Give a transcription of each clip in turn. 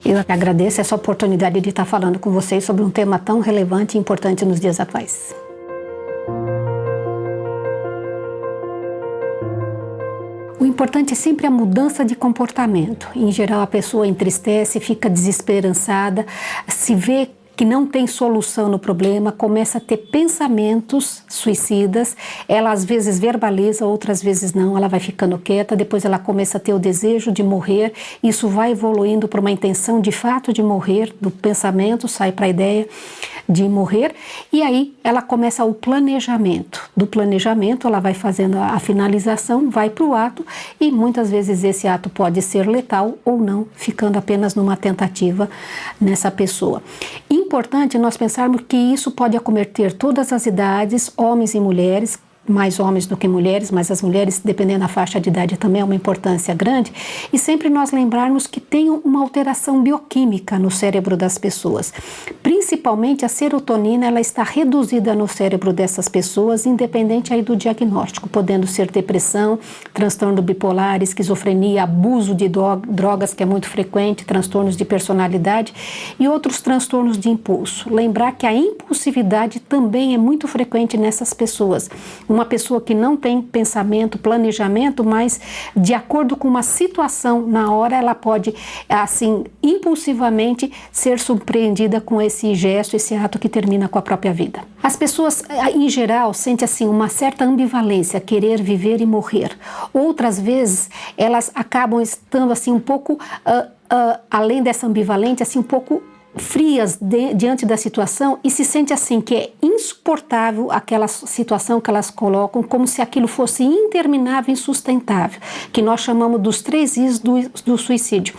Eu que agradeço essa oportunidade de estar falando com vocês sobre um tema tão relevante e importante nos dias atuais. O importante é sempre a mudança de comportamento. Em geral, a pessoa entristece, fica desesperançada, se vê que não tem solução no problema, começa a ter pensamentos suicidas, ela às vezes verbaliza, outras vezes não, ela vai ficando quieta, depois ela começa a ter o desejo de morrer, isso vai evoluindo para uma intenção de fato de morrer, do pensamento, sai para a ideia de morrer, e aí ela começa o planejamento. Do planejamento ela vai fazendo a finalização, vai para o ato, e muitas vezes esse ato pode ser letal ou não, ficando apenas numa tentativa nessa pessoa. Importante nós pensarmos que isso pode acometer todas as idades, homens e mulheres, mais homens do que mulheres, mas as mulheres, dependendo da faixa de idade, também é uma importância grande, e sempre nós lembrarmos que tem uma alteração bioquímica no cérebro das pessoas. Principalmente a serotonina, ela está reduzida no cérebro dessas pessoas, independente aí do diagnóstico, podendo ser depressão, transtorno bipolar, esquizofrenia, abuso de drogas, que é muito frequente, transtornos de personalidade e outros transtornos de impulso. Lembrar que a impulsividade também é muito frequente nessas pessoas. Uma pessoa que não tem pensamento, planejamento, mas de acordo com uma situação na hora, ela pode, assim, impulsivamente ser surpreendida com esse gesto, esse ato que termina com a própria vida. As pessoas, em geral, sentem assim uma certa ambivalência, querer viver e morrer. Outras vezes, elas acabam estando assim um pouco, além dessa ambivalência, assim um pouco frias diante da situação e se sente assim que é insuportável aquela situação que elas colocam, como se aquilo fosse interminável e insustentável, que nós chamamos dos 3 Is do suicídio.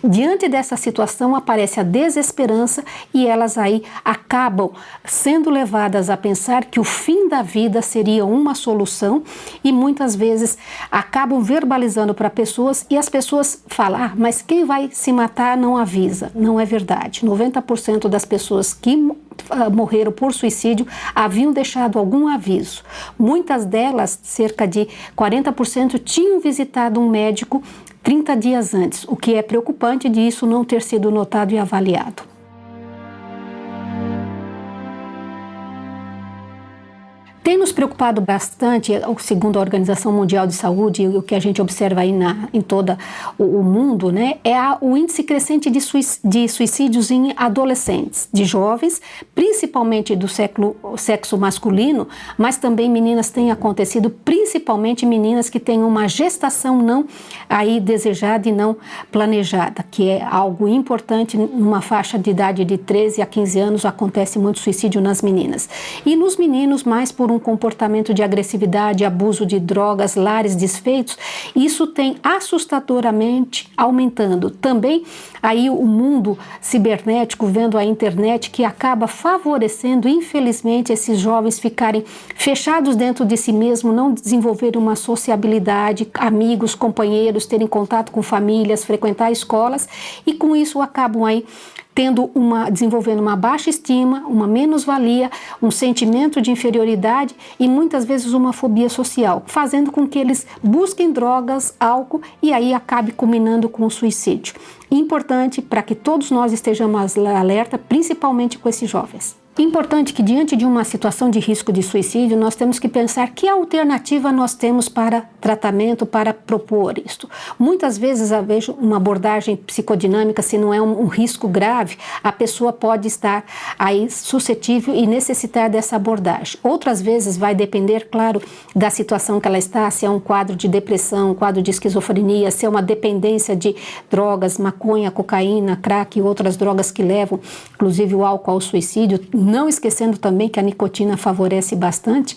Diante dessa situação aparece a desesperança e elas aí acabam sendo levadas a pensar que o fim da vida seria uma solução e muitas vezes acabam verbalizando para pessoas e as pessoas falam, mas quem vai se matar não avisa. Não é verdade. 90% das pessoas que morreram por suicídio haviam deixado algum aviso. Muitas delas, cerca de 40%, tinham visitado um médico 30 dias antes, o que é preocupante de isso não ter sido notado e avaliado. Tem nos preocupado bastante, segundo a Organização Mundial de Saúde, e o que a gente observa aí em todo o mundo, né, é o índice crescente de suicídios em adolescentes, de jovens, principalmente do sexo masculino, mas também meninas têm acontecido, principalmente meninas que têm uma gestação não aí desejada e não planejada, que é algo importante numa faixa de idade de 13 a 15 anos, acontece muito suicídio nas meninas. E nos meninos, mais por um comportamento de agressividade, abuso de drogas, lares desfeitos, isso tem assustadoramente aumentando. Também aí o mundo cibernético, vendo a internet, que acaba favorecendo, infelizmente, esses jovens ficarem fechados dentro de si mesmo, não desenvolverem uma sociabilidade, amigos, companheiros, terem contato com famílias, frequentar escolas e com isso acabam aí desenvolvendo uma baixa estima, uma menos-valia, um sentimento de inferioridade e muitas vezes uma fobia social, fazendo com que eles busquem drogas, álcool e aí acabe culminando com o suicídio. Importante para que todos nós estejamos alerta, principalmente com esses jovens. Importante que diante de uma situação de risco de suicídio, nós temos que pensar que alternativa nós temos para tratamento, para propor isto. Muitas vezes eu vejo uma abordagem psicodinâmica, se não é um risco grave, a pessoa pode estar aí suscetível e necessitar dessa abordagem. Outras vezes vai depender, claro, da situação que ela está, se é um quadro de depressão, um quadro de esquizofrenia, se é uma dependência de drogas, maconha, cocaína, crack e outras drogas que levam, inclusive o álcool ao suicídio, não esquecendo também que a nicotina favorece bastante.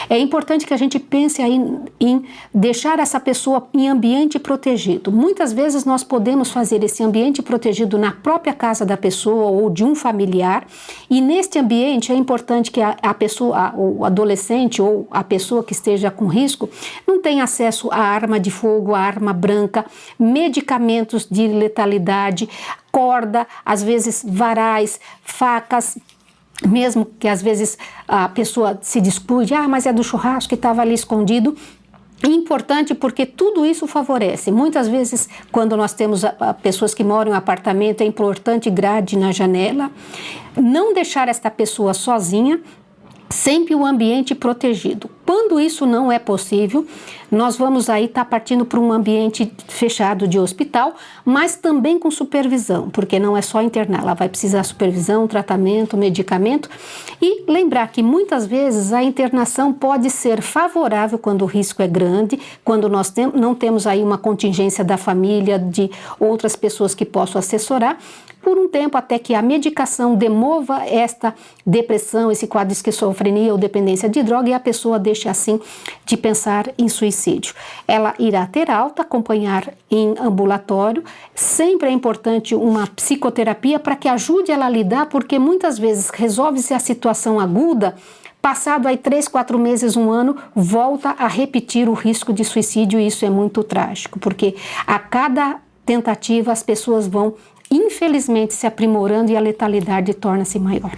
É importante que a gente pense aí em deixar essa pessoa em ambiente protegido. Muitas vezes nós podemos fazer esse ambiente protegido na própria casa da pessoa ou de um familiar, e neste ambiente é importante que a pessoa, o adolescente ou a pessoa que esteja com risco, não tenha acesso à arma de fogo, à arma branca, medicamentos de letalidade, corda, às vezes varais, facas, mesmo que às vezes a pessoa se descuide, mas é do churrasco que estava ali escondido. Importante porque tudo isso favorece. Muitas vezes, quando nós temos pessoas que moram em apartamento, é importante grade na janela, não deixar esta pessoa sozinha, sempre o ambiente protegido. Quando isso não é possível, nós vamos aí estar partindo para um ambiente fechado de hospital, mas também com supervisão, porque não é só internar, ela vai precisar de supervisão, tratamento, medicamento, e lembrar que muitas vezes a internação pode ser favorável quando o risco é grande, quando nós não temos aí uma contingência da família, de outras pessoas que possam assessorar, por um tempo até que a medicação demova esta depressão, esse quadro de esquizofrenia ou dependência de droga e a pessoa deixe assim de pensar em suicídio. Ela irá ter alta, acompanhar em ambulatório, sempre é importante uma psicoterapia para que ajude ela a lidar, porque muitas vezes resolve-se a situação aguda, passado aí 3, 4 meses, 1 ano, volta a repetir o risco de suicídio e isso é muito trágico, porque a cada tentativa as pessoas vão infelizmente se aprimorando e a letalidade torna-se maior.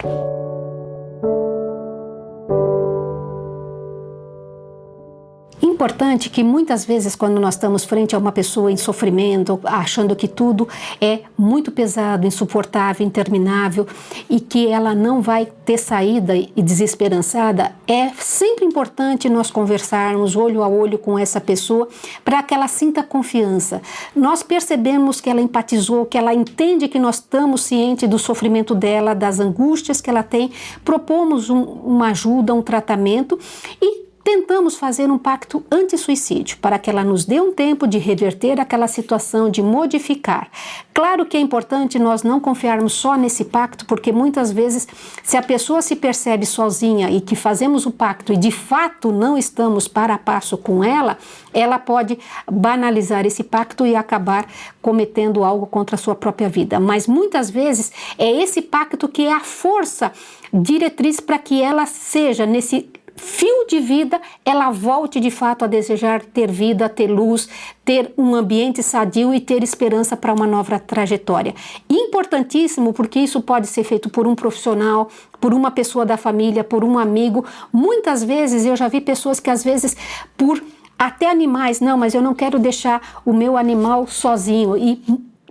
Importante que muitas vezes quando nós estamos frente a uma pessoa em sofrimento, achando que tudo é muito pesado, insuportável, interminável e que ela não vai ter saída e desesperançada, é sempre importante nós conversarmos olho a olho com essa pessoa para que ela sinta confiança. Nós percebemos que ela empatizou, que ela entende que nós estamos cientes do sofrimento dela, das angústias que ela tem, propomos uma ajuda, um tratamento e tentamos fazer um pacto anti-suicídio para que ela nos dê um tempo de reverter aquela situação, de modificar. Claro que é importante nós não confiarmos só nesse pacto, porque muitas vezes, se a pessoa se percebe sozinha e que fazemos o pacto e de fato não estamos para a passo com ela, ela pode banalizar esse pacto e acabar cometendo algo contra a sua própria vida. Mas muitas vezes é esse pacto que é a força diretriz para que ela seja nesse fio de vida, ela volte de fato a desejar ter vida, ter luz, ter um ambiente sadio e ter esperança para uma nova trajetória. Importantíssimo, porque isso pode ser feito por um profissional, por uma pessoa da família, por um amigo. Muitas vezes eu já vi pessoas que às vezes por até animais, não, mas eu não quero deixar o meu animal sozinho e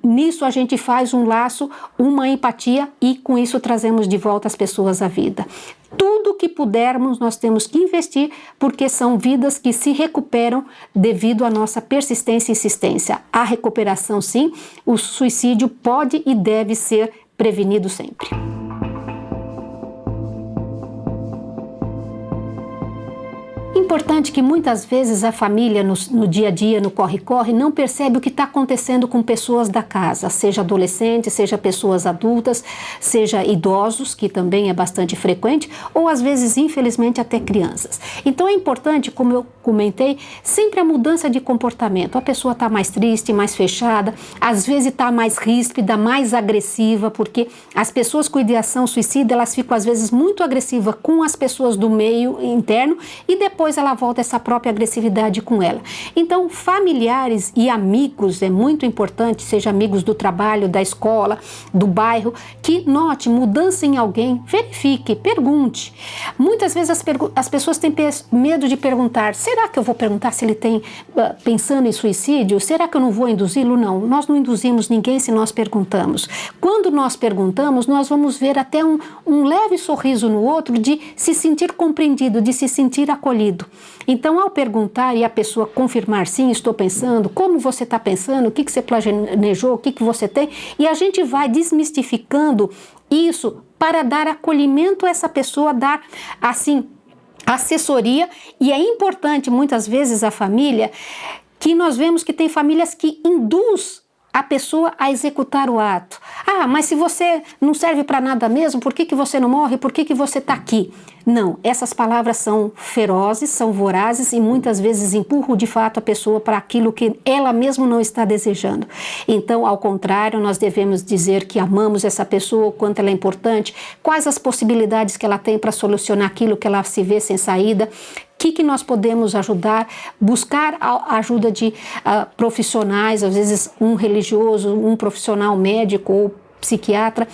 nisso a gente faz um laço, uma empatia e com isso trazemos de volta as pessoas à vida. Tudo que pudermos nós temos que investir porque são vidas que se recuperam devido à nossa persistência e insistência. A recuperação sim, o suicídio pode e deve ser prevenido sempre. Importante que muitas vezes a família no dia a dia, no corre-corre, não percebe o que está acontecendo com pessoas da casa, seja adolescentes, seja pessoas adultas, seja idosos, que também é bastante frequente, ou às vezes, infelizmente, até crianças. Então é importante, como eu comentei, sempre a mudança de comportamento. A pessoa está mais triste, mais fechada, às vezes está mais ríspida, mais agressiva, porque as pessoas com ideação suicida, elas ficam às vezes muito agressivas com as pessoas do meio interno e depois ela volta essa própria agressividade com ela. Então, familiares e amigos é muito importante, seja amigos do trabalho, da escola, do bairro, que note mudança em alguém, verifique, pergunte. Muitas vezes as pessoas têm medo de perguntar, será que eu vou perguntar se ele tem pensando em suicídio? Será que eu não vou induzi-lo? Não, nós não induzimos ninguém se nós perguntamos. Quando nós perguntamos, nós vamos ver até um leve sorriso no outro de se sentir compreendido, de se sentir acolhido. Então, ao perguntar e a pessoa confirmar, sim, estou pensando, como você está pensando, o que você planejou, o que você tem, e a gente vai desmistificando isso para dar acolhimento a essa pessoa, dar, assim, assessoria, e é importante, muitas vezes, a família, que nós vemos que tem famílias que induz a pessoa a executar o ato. Ah, mas se você não serve para nada mesmo, por que você não morre? Por que você está aqui? Não, essas palavras são ferozes, são vorazes e muitas vezes empurram de fato a pessoa para aquilo que ela mesma não está desejando. Então, ao contrário, nós devemos dizer que amamos essa pessoa, o quanto ela é importante, quais as possibilidades que ela tem para solucionar aquilo que ela se vê sem saída, o que nós podemos ajudar, buscar a ajuda de profissionais, às vezes um religioso, um profissional médico ou psiquiatra,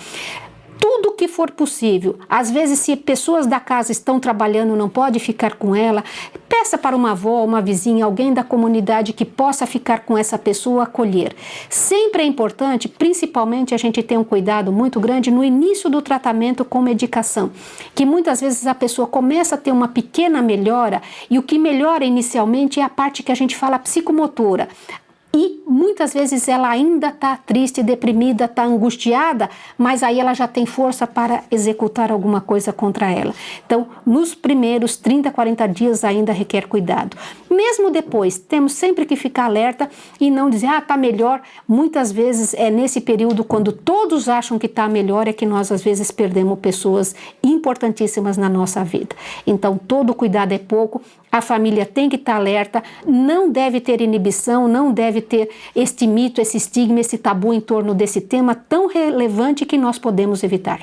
tudo que que for possível. Às vezes, se pessoas da casa estão trabalhando, não pode ficar com ela, peça para uma avó, uma vizinha, alguém da comunidade que possa ficar com essa pessoa, acolher. Sempre é importante, principalmente, a gente ter um cuidado muito grande no início do tratamento com medicação, que muitas vezes a pessoa começa a ter uma pequena melhora, e o que melhora inicialmente é a parte que a gente fala psicomotora. E muitas vezes ela ainda está triste, deprimida, está angustiada, mas aí ela já tem força para executar alguma coisa contra ela. Então, nos primeiros 30, 40 dias ainda requer cuidado. Mesmo depois, temos sempre que ficar alerta e não dizer, está melhor. Muitas vezes é nesse período, quando todos acham que está melhor, é que nós às vezes perdemos pessoas importantíssimas na nossa vida. Então, todo cuidado é pouco. A família tem que estar alerta, não deve ter inibição, não deve ter este mito, esse estigma, esse tabu em torno desse tema tão relevante que nós podemos evitar.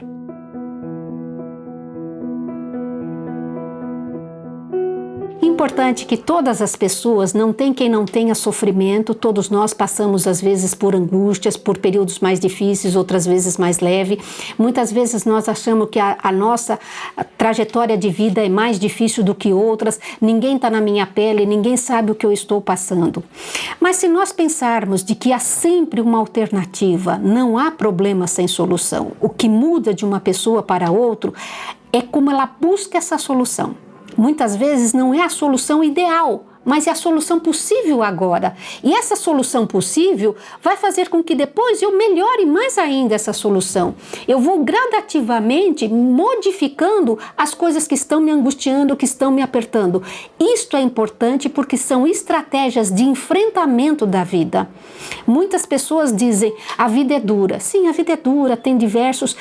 Importante que todas as pessoas, não tem quem não tenha sofrimento, todos nós passamos às vezes por angústias, por períodos mais difíceis, outras vezes mais leve. Muitas vezes nós achamos que a nossa trajetória de vida é mais difícil do que outras, ninguém está na minha pele, ninguém sabe o que eu estou passando. Mas se nós pensarmos de que há sempre uma alternativa, não há problema sem solução. O que muda de uma pessoa para outra é como ela busca essa solução. Muitas vezes não é a solução ideal, mas é a solução possível agora. E essa solução possível vai fazer com que depois eu melhore mais ainda essa solução. Eu vou gradativamente modificando as coisas que estão me angustiando, que estão me apertando. Isto é importante porque são estratégias de enfrentamento da vida. Muitas pessoas dizem, a vida é dura. Sim, a vida é dura, tem diversos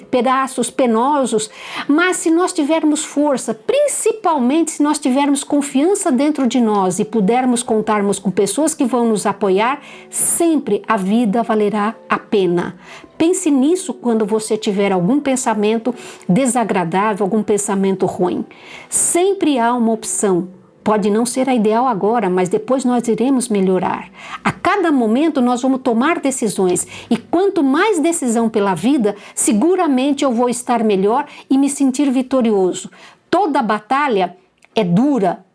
pedaços penosos, mas se nós tivermos força, principalmente se nós tivermos confiança dentro de nós e pudermos contarmos com pessoas que vão nos apoiar, sempre a vida valerá a pena. Pense nisso quando você tiver algum pensamento desagradável, algum pensamento ruim. Sempre há uma opção. Pode não ser a ideal agora, mas depois nós iremos melhorar. A cada momento nós vamos tomar decisões e quanto mais decisão pela vida, seguramente eu vou estar melhor e me sentir vitorioso. Toda batalha é dura,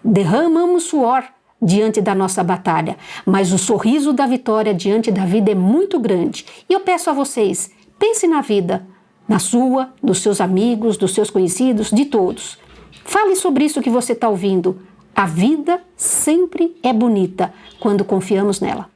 derramamos suor diante da nossa batalha, mas o sorriso da vitória diante da vida é muito grande. E eu peço a vocês, pense na vida, na sua, dos seus amigos, dos seus conhecidos, de todos. Fale sobre isso que você está ouvindo. A vida sempre é bonita quando confiamos nela.